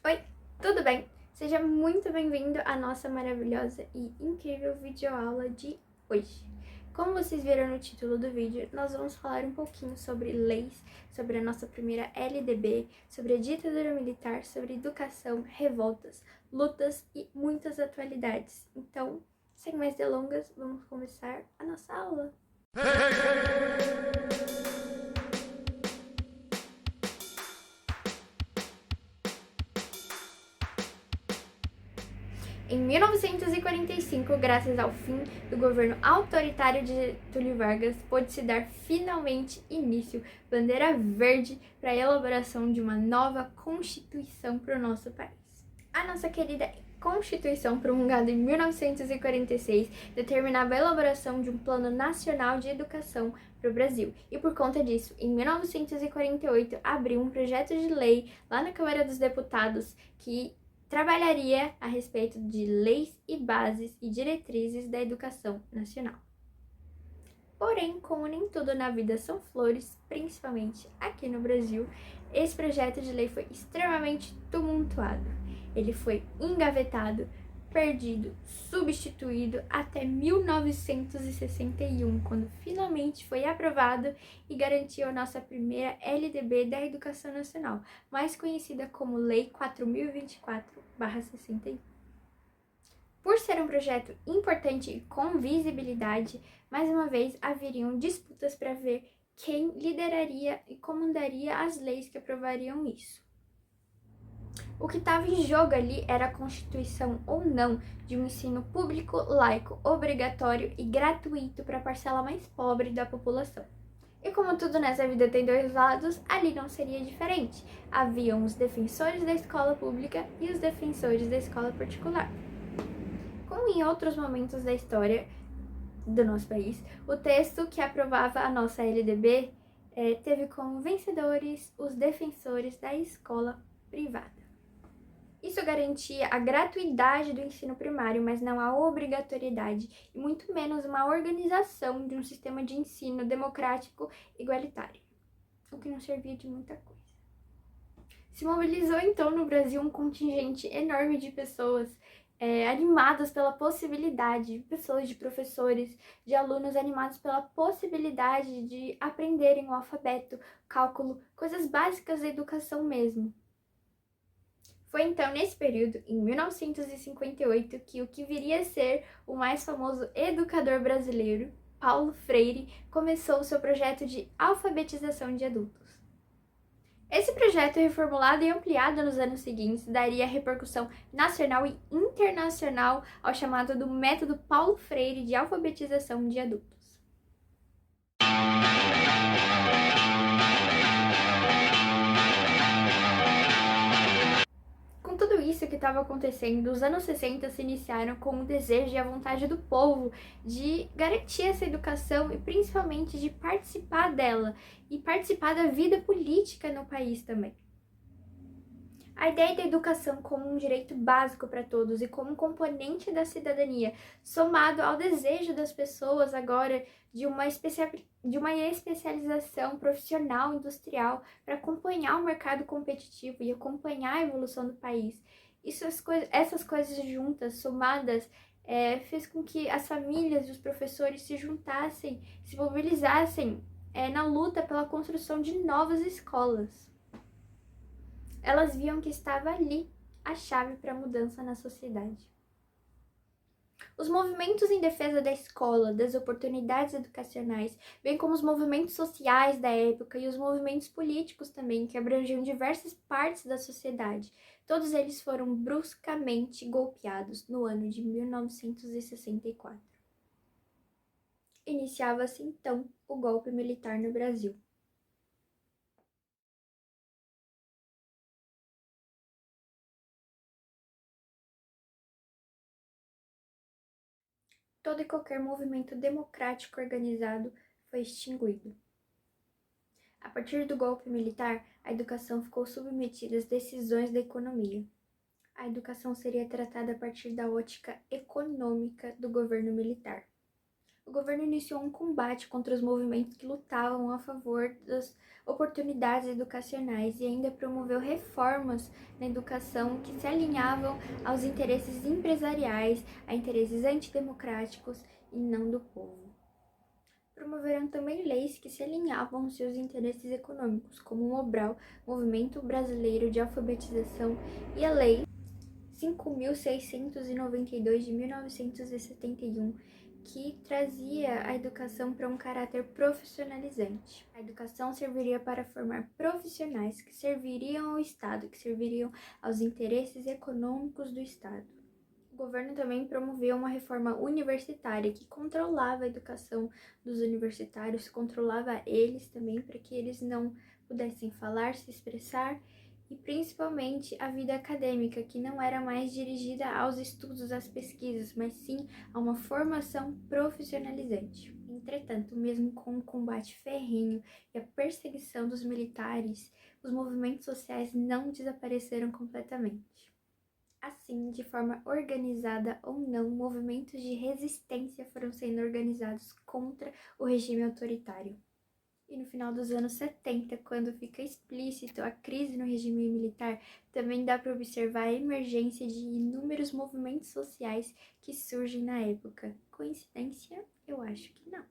Oi, tudo bem? Seja muito bem-vindo à nossa maravilhosa e incrível videoaula de hoje. Como vocês viram no título do vídeo, nós vamos falar um pouquinho sobre leis, sobre a nossa primeira LDB, sobre a ditadura militar, sobre educação, revoltas, lutas e muitas atualidades. Então, sem mais delongas, vamos começar a nossa aula. Em 1945, graças ao fim do governo autoritário de Getúlio Vargas, pôde-se dar finalmente início, bandeira verde, para a elaboração de uma nova Constituição para o nosso país. A nossa querida Constituição, promulgada em 1946, determinava a elaboração de um Plano Nacional de Educação para o Brasil. E por conta disso, em 1948, abriu um projeto de lei lá na Câmara dos Deputados que trabalharia a respeito de leis e bases e diretrizes da educação nacional. Porém, como nem tudo na vida são flores, principalmente aqui no Brasil, esse projeto de lei foi extremamente tumultuado. Ele foi engavetado, perdido, substituído até 1961, quando finalmente foi aprovado e garantiu a nossa primeira LDB da Educação Nacional, mais conhecida como Lei 4024/61. Por ser um projeto importante e com visibilidade, mais uma vez haveriam disputas para ver quem lideraria e comandaria as leis que aprovariam isso. O que estava em jogo ali era a constituição ou não de um ensino público, laico, obrigatório e gratuito para a parcela mais pobre da população. E como tudo nessa vida tem dois lados, ali não seria diferente. Haviam os defensores da escola pública e os defensores da escola particular. Como em outros momentos da história do nosso país, o texto que aprovava a nossa LDB teve como vencedores os defensores da escola privada. Isso garantia a gratuidade do ensino primário, mas não a obrigatoriedade, e muito menos uma organização de um sistema de ensino democrático igualitário, o que não servia de muita coisa. Se mobilizou então no Brasil um contingente enorme de pessoas animadas pela possibilidade, pessoas de professores, de alunos animados pela possibilidade de aprenderem o alfabeto, cálculo, coisas básicas da educação mesmo. Foi então nesse período, em 1958, que o que viria a ser o mais famoso educador brasileiro, Paulo Freire, começou seu projeto de alfabetização de adultos. Esse projeto, reformulado e ampliado nos anos seguintes, daria repercussão nacional e internacional ao chamado do Método Paulo Freire de alfabetização de adultos. Com tudo isso que estava acontecendo, os anos 60 se iniciaram com o desejo e a vontade do povo de garantir essa educação e principalmente de participar dela e participar da vida política no país também. A ideia da educação como um direito básico para todos e como um componente da cidadania, somado ao desejo das pessoas agora de uma especialização profissional, industrial, para acompanhar o mercado competitivo e acompanhar a evolução do país. Essas coisas juntas, somadas, fez com que as famílias e os professores se juntassem, se mobilizassem na luta pela construção de novas escolas. Elas viam que estava ali a chave para a mudança na sociedade. Os movimentos em defesa da escola, das oportunidades educacionais, bem como os movimentos sociais da época e os movimentos políticos também, que abrangiam diversas partes da sociedade, todos eles foram bruscamente golpeados no ano de 1964. Iniciava-se então o golpe militar no Brasil. Todo e qualquer movimento democrático organizado foi extinguido. A partir do golpe militar, a educação ficou submetida às decisões da economia. A educação seria tratada a partir da ótica econômica do governo militar. O governo iniciou um combate contra os movimentos que lutavam a favor das oportunidades educacionais e ainda promoveu reformas na educação que se alinhavam aos interesses empresariais, a interesses antidemocráticos e não do povo. Promoveram também leis que se alinhavam aos seus interesses econômicos, como o MOBRAL, Movimento Brasileiro de Alfabetização, e a Lei 5.692 de 1971, que trazia a educação para um caráter profissionalizante. A educação serviria para formar profissionais que serviriam ao Estado, que serviriam aos interesses econômicos do Estado. O governo também promoveu uma reforma universitária que controlava a educação dos universitários, controlava eles também para que eles não pudessem falar, se expressar, e principalmente a vida acadêmica, que não era mais dirigida aos estudos, às pesquisas, mas sim a uma formação profissionalizante. Entretanto, mesmo com o combate ferrenho e a perseguição dos militares, os movimentos sociais não desapareceram completamente. Assim, de forma organizada ou não, movimentos de resistência foram sendo organizados contra o regime autoritário. E no final dos anos 70, quando fica explícito a crise no regime militar, também dá para observar a emergência de inúmeros movimentos sociais que surgem na época. Coincidência? Eu acho que não.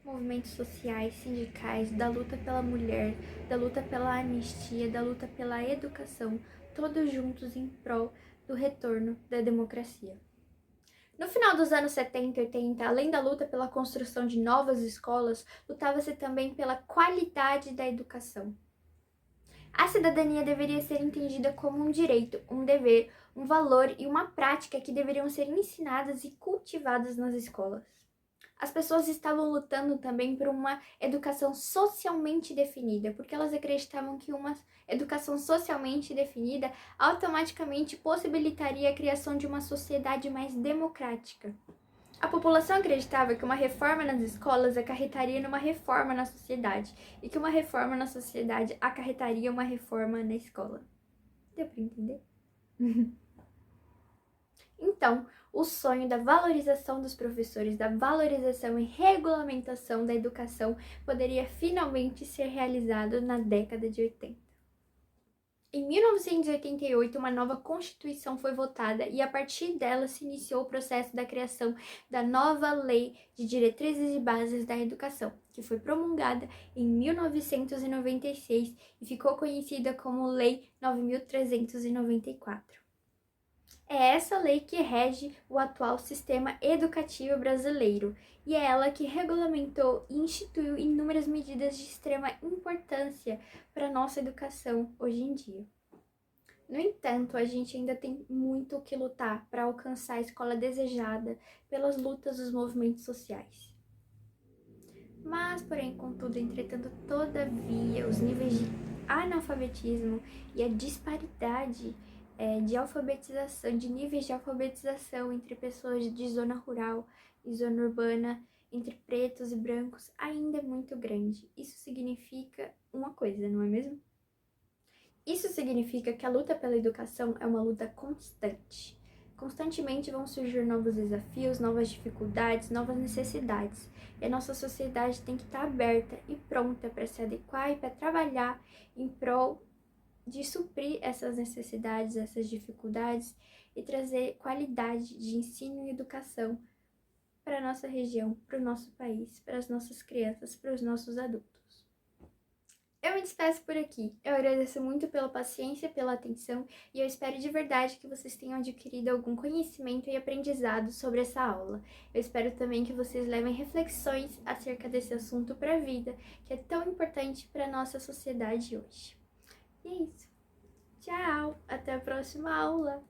Movimentos sociais, sindicais, da luta pela mulher, da luta pela anistia, da luta pela educação, todos juntos em prol do retorno da democracia. No final dos anos 70 e 80, além da luta pela construção de novas escolas, lutava-se também pela qualidade da educação. A cidadania deveria ser entendida como um direito, um dever, um valor e uma prática que deveriam ser ensinadas e cultivadas nas escolas. As pessoas estavam lutando também por uma educação socialmente definida, porque elas acreditavam que uma educação socialmente definida automaticamente possibilitaria a criação de uma sociedade mais democrática. A população acreditava que uma reforma nas escolas acarretaria numa reforma na sociedade, e que uma reforma na sociedade acarretaria uma reforma na escola. Deu para entender? Então, o sonho da valorização dos professores, da valorização e regulamentação da educação poderia finalmente ser realizado na década de 80. Em 1988, uma nova Constituição foi votada e a partir dela se iniciou o processo da criação da nova Lei de Diretrizes e Bases da Educação, que foi promulgada em 1996 e ficou conhecida como Lei 9.394. É essa lei que rege o atual sistema educativo brasileiro e é ela que regulamentou e instituiu inúmeras medidas de extrema importância para a nossa educação hoje em dia. No entanto, a gente ainda tem muito o que lutar para alcançar a escola desejada pelas lutas dos movimentos sociais. Mas, porém, contudo, entretanto, todavia, os níveis de analfabetismo e a disparidade de alfabetização, de níveis de alfabetização entre pessoas de zona rural e zona urbana, entre pretos e brancos, ainda é muito grande. Isso significa uma coisa, não é mesmo? Isso significa que a luta pela educação é uma luta constante. Constantemente vão surgir novos desafios, novas dificuldades, novas necessidades. E a nossa sociedade tem que estar aberta e pronta para se adequar e para trabalhar em prol de suprir essas necessidades, essas dificuldades e trazer qualidade de ensino e educação para a nossa região, para o nosso país, para as nossas crianças, para os nossos adultos. Eu me despeço por aqui. Eu agradeço muito pela paciência, pela atenção e eu espero de verdade que vocês tenham adquirido algum conhecimento e aprendizado sobre essa aula. Eu espero também que vocês levem reflexões acerca desse assunto para a vida, que é tão importante para a nossa sociedade hoje. E é isso. Tchau! Até a próxima aula!